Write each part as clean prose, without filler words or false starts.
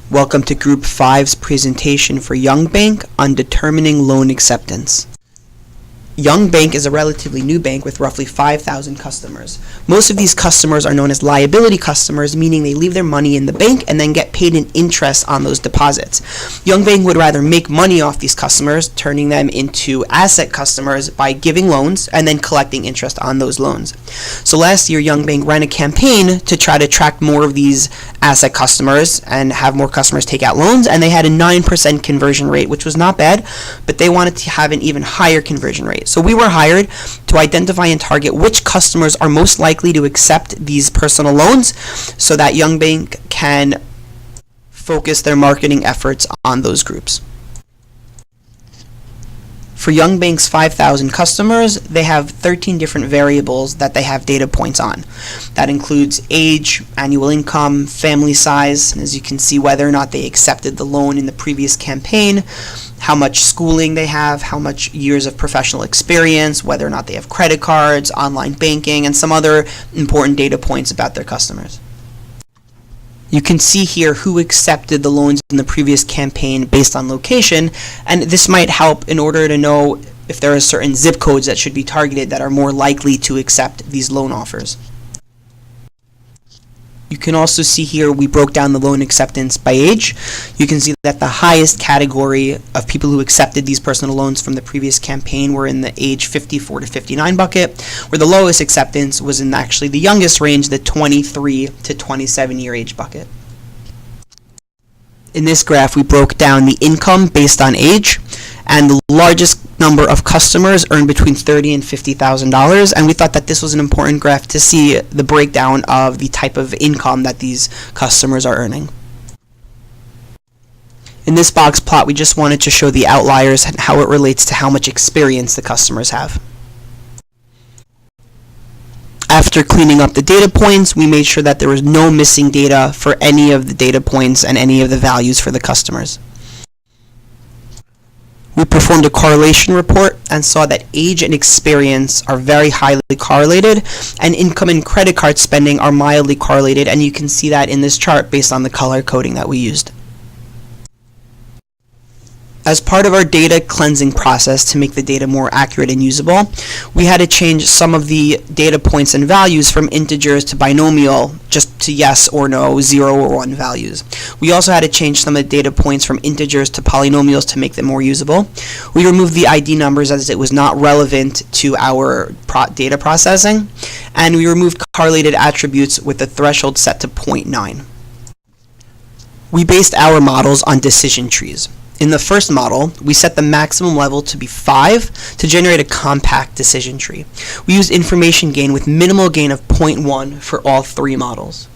Welcome to Group 5's presentation for Young Bank on determining loan acceptance. Young Bank is a relatively new bank with roughly 5,000 customers. Most of these customers are known as liability customers, meaning they leave their money in the bank and then get paid an interest on those deposits. Young Bank would rather make money off these customers, turning them into asset customers by giving loans and then collecting interest on those loans. So last year, Young Bank ran a campaign to try to attract more of these asset customers and have more customers take out loans, and they had a 9% conversion rate, which was not bad, but they wanted to have an even higher conversion rate. So we were hired to identify and target which customers are most likely to accept these personal loans so that Young Bank can focus their marketing efforts on those groups. For Young Bank's 5,000 customers, they have 13 different variables that they have data points on. That includes age, annual income, family size, and as you can see, whether or not they accepted the loan in the previous campaign, how much schooling they have, how much years of professional experience, whether or not they have credit cards, online banking, and some other important data points about their customers. You can see here who accepted the loans in the previous campaign based on location, and this might help in order to know if there are certain zip codes that should be targeted that are more likely to accept these loan offers. You can also see here we broke down the loan acceptance by age. You can see that the highest category of people who accepted these personal loans from the previous campaign were in the age 54 to 59 bucket, where the lowest acceptance was in actually the youngest range, the 23 to 27 year age bucket. In this graph, we broke down the income based on age, and the largest number of customers earned between $30,000 and $50,000, and we thought that this was an important graph to see the breakdown of the type of income that these customers are earning. In this box plot, we just wanted to show the outliers and how it relates to how much experience the customers have. After cleaning up the data points, we made sure that there was no missing data for any of the data points and any of the values for the customers. We performed a correlation report and saw that age and experience are very highly correlated, and income and credit card spending are mildly correlated, and you can see that in this chart based on the color coding that we used. As part of our data cleansing process to make the data more accurate and usable, we had to change some of the data points and values from integers to binomial, just to yes or no, 0 or 1 values. We also had to change some of the data points from integers to polynomials to make them more usable. We removed the ID numbers as it was not relevant to our data processing, and we removed correlated attributes with the threshold set to 0.9. We based our models on decision trees. In the first model, we set the maximum level to be 5 to generate a compact decision tree. We used information gain with minimal gain of 0.1 for all 3 models.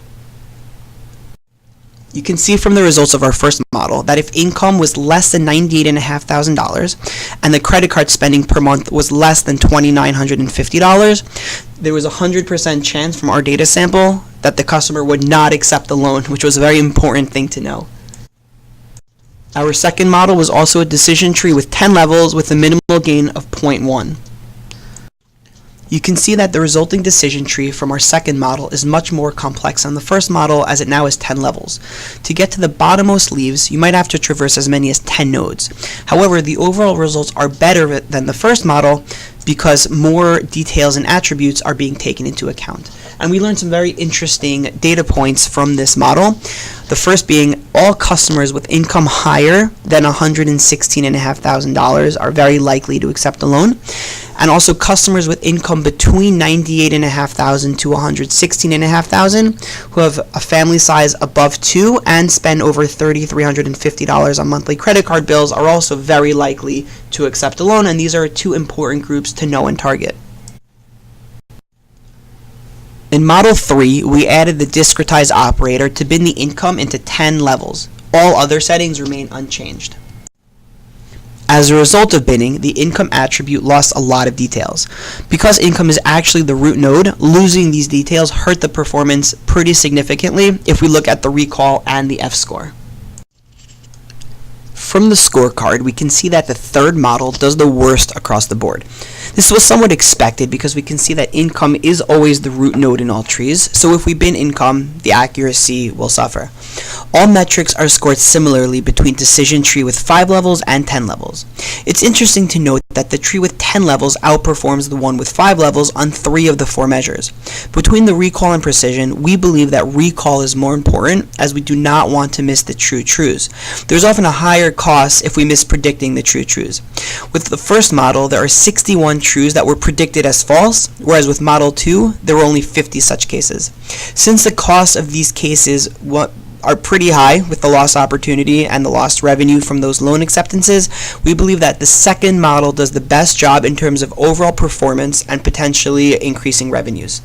You can see from the results of our first model that if income was less than $98,500 and the credit card spending per month was less than $2,950, there was a 100% chance from our data sample that the customer would not accept the loan, which was a very important thing to know. Our second model was also a decision tree with 10 levels with a minimal gain of 0.1. You can see that the resulting decision tree from our second model is much more complex than the first model, as it now has 10 levels. To get to the bottommost leaves, you might have to traverse as many as 10 nodes. However, the overall results are better than the first model because more details and attributes are being taken into account. And we learned some very interesting data points from this model. The first being all customers with income higher than $116,500 are very likely to accept a loan. And also customers with income between $98,500 to $116,500 who have a family size above 2 and spend over $3,350 on monthly credit card bills are also very likely to accept a loan, and these are 2 important groups to know and target. In Model 3, we added the discretize operator to bin the income into 10 levels. All other settings remain unchanged. As a result of binning, the income attribute lost a lot of details. Because income is actually the root node, losing these details hurt the performance pretty significantly if we look at the recall and the F-score. From the scorecard, we can see that the third model does the worst across the board. This was somewhat expected because we can see that income is always the root node in all trees, so if we bin income, the accuracy will suffer. All metrics are scored similarly between decision tree with 5 levels and 10 levels. It's interesting to note that the tree with 10 levels outperforms the one with 5 levels on 3 of the 4 measures. Between the recall and precision, we believe that recall is more important as we do not want to miss the true truths. There's often a higher cost if we miss predicting the true truths. With the first model, there are 61 truths that were predicted as false, whereas with Model 2, there were only 50 such cases. Since the cost of these cases are pretty high with the lost opportunity and the lost revenue from those loan acceptances, we believe that the second model does the best job in terms of overall performance and potentially increasing revenues.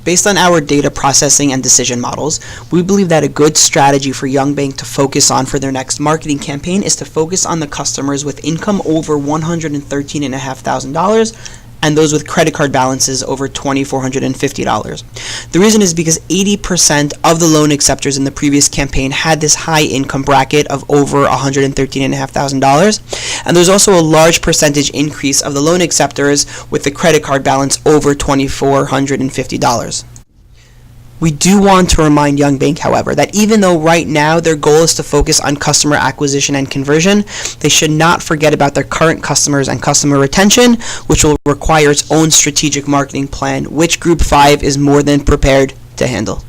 Based on our data processing and decision models, we believe that a good strategy for Young Bank to focus on for their next marketing campaign is to focus on the customers with income over $113,500 and those with credit card balances over $2,450. The reason is because 80% of the loan acceptors in the previous campaign had this high income bracket of over $113,500, and there's also a large percentage increase of the loan acceptors with the credit card balance over $2,450. We do want to remind Young Bank, however, that even though right now their goal is to focus on customer acquisition and conversion, they should not forget about their current customers and customer retention, which will require its own strategic marketing plan, which Group 5 is more than prepared to handle.